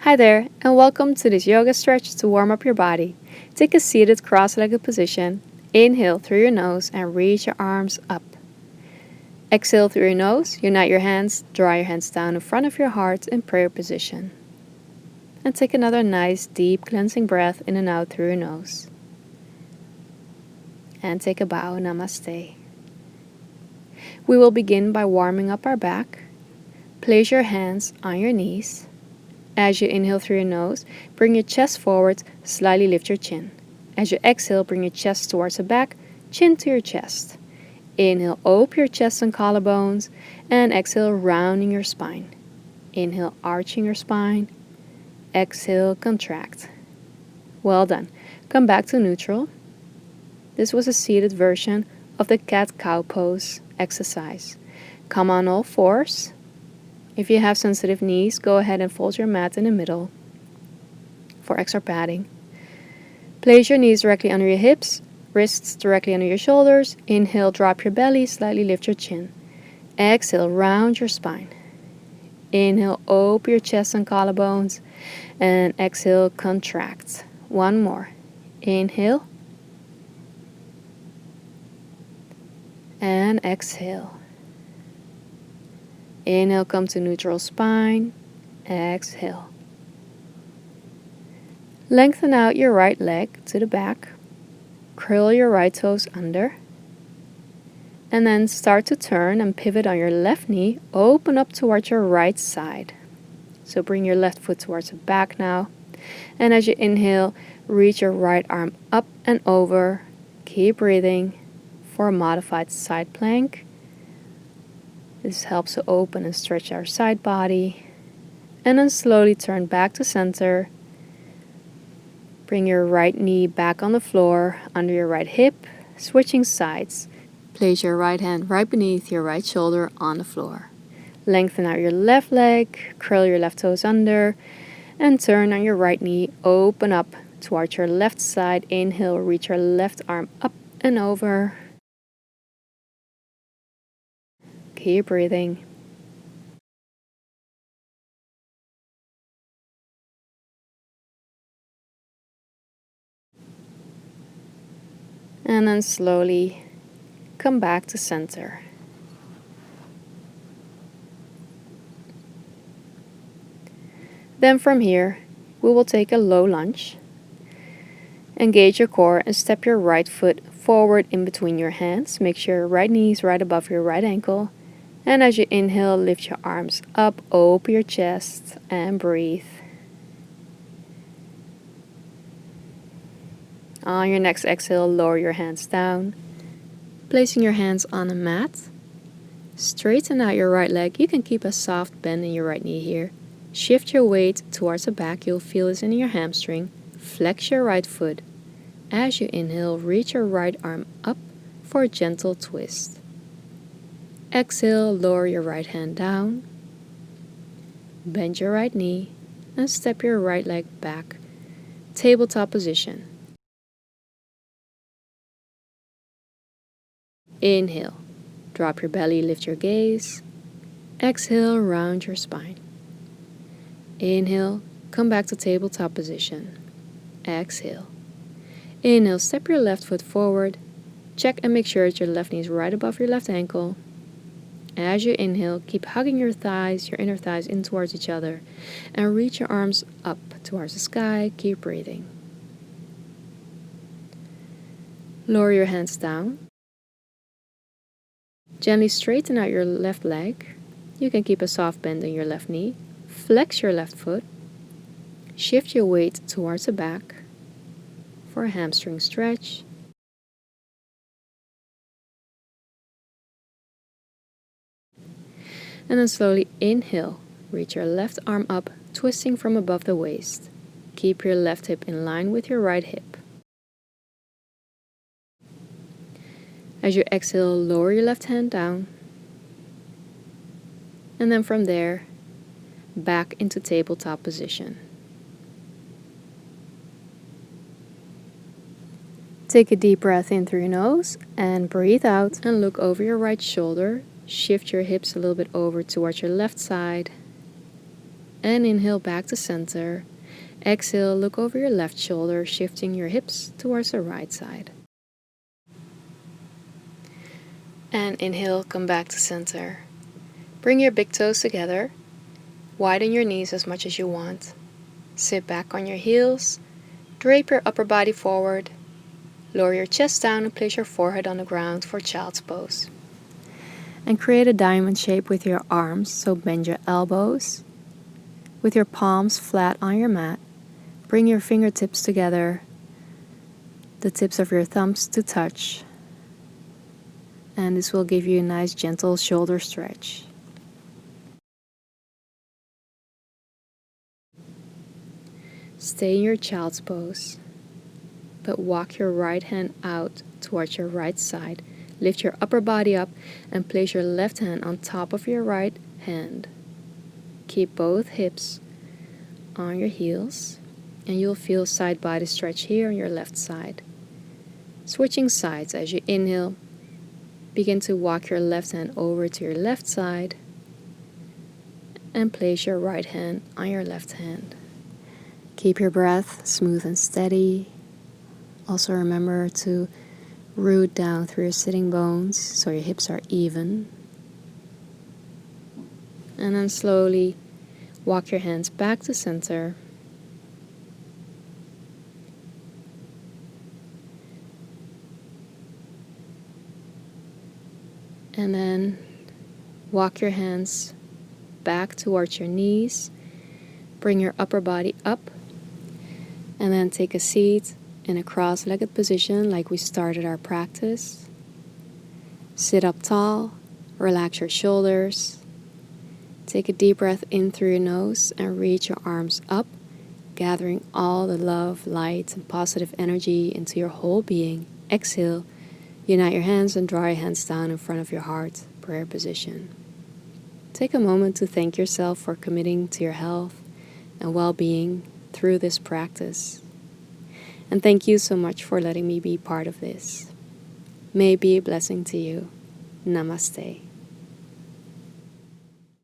Hi there, and welcome to this yoga stretch to warm up your body. Take a seated cross-legged position. Inhale through your nose and reach your arms up. Exhale through your nose, unite your hands, draw your hands down in front of your heart in prayer position. And take another nice, deep, cleansing breath in and out through your nose. And take a bow, namaste. We will begin by warming up our back. Place your hands on your knees. As you inhale through your nose, bring your chest forward, slightly lift your chin. As you exhale, bring your chest towards the back, chin to your chest. Inhale, open your chest and collarbones, and exhale, rounding your spine. Inhale, arching your spine. Exhale, contract. Well done. Come back to neutral. This was a seated version of the cat-cow pose exercise. Come on all fours. If you have sensitive knees, go ahead and fold your mat in the middle for extra padding. Place your knees directly under your hips, wrists directly under your shoulders. Inhale, drop your belly, slightly lift your chin. Exhale, round your spine. Inhale, open your chest and collarbones. And exhale, contract. One more. Inhale. And exhale. Inhale, come to neutral spine. Exhale. Lengthen out your right leg to the back. Curl your right toes under. And then start to turn and pivot on your left knee. Open up towards your right side. So bring your left foot towards the back now. And as you inhale, reach your right arm up and over. Keep breathing for a modified side plank. This helps to open and stretch our side body. And then slowly turn back to center. Bring your right knee back on the floor, under your right hip, switching sides. Place your right hand right beneath your right shoulder on the floor. Lengthen out your left leg, curl your left toes under, and turn on your right knee. Open up towards your left side. Inhale, reach your left arm up and over. Keep breathing. And then slowly come back to center. Then from here, we will take a low lunge. Engage your core and step your right foot forward in between your hands. Make sure your right knee is right above your right ankle. And as you inhale, lift your arms up, open your chest, and breathe. On your next exhale, lower your hands down. Placing your hands on a mat. Straighten out your right leg. You can keep a soft bend in your right knee here. Shift your weight towards the back. You'll feel this in your hamstring. Flex your right foot. As you inhale, reach your right arm up for a gentle twist. Exhale, lower your right hand down. Bend your right knee and step your right leg back. Tabletop position. Inhale, drop your belly, lift your gaze. Exhale, round your spine. Inhale, come back to tabletop position. Exhale. Inhale, step your left foot forward. Check and make sure that your left knee is right above your left ankle. As you inhale, keep hugging your thighs, your inner thighs in towards each other, and reach your arms up towards the sky. Keep breathing. Lower your hands down. Gently straighten out your left leg. You can keep a soft bend in your left knee. Flex your left foot. Shift your weight towards the back for a hamstring stretch. And then slowly inhale. Reach your left arm up, twisting from above the waist. Keep your left hip in line with your right hip. As you exhale, lower your left hand down. And then from there, back into tabletop position. Take a deep breath in through your nose and breathe out and look over your right shoulder. Shift your hips a little bit over towards your left side. And inhale back to center. Exhale, look over your left shoulder, shifting your hips towards the right side. And inhale, come back to center. Bring your big toes together. Widen your knees as much as you want. Sit back on your heels. Drape your upper body forward. Lower your chest down and place your forehead on the ground for child's pose. And create a diamond shape with your arms, so bend your elbows. With your palms flat on your mat, bring your fingertips together, the tips of your thumbs to touch. And this will give you a nice gentle shoulder stretch. Stay in your child's pose, but walk your right hand out towards your right side. Lift your upper body up and place your left hand on top of your right hand. Keep both hips on your heels, and you'll feel side body stretch here on your left side. Switching sides as you inhale, begin to walk your left hand over to your left side and place your right hand on your left hand. Keep your breath smooth and steady. Also remember to root down through your sitting bones so your hips are even. And then slowly walk your hands back to center. And then walk your hands back towards your knees. Bring your upper body up. And then take a seat in a cross-legged position like we started our practice. Sit up tall. Relax your shoulders. Take a deep breath in through your nose and reach your arms up, gathering all the love, light, and positive energy into your whole being. Exhale. Unite your hands and draw your hands down in front of your heart, prayer position. Take a moment to thank yourself for committing to your health and well-being through this practice. And thank you so much for letting me be part of this. May it be a blessing to you. Namaste.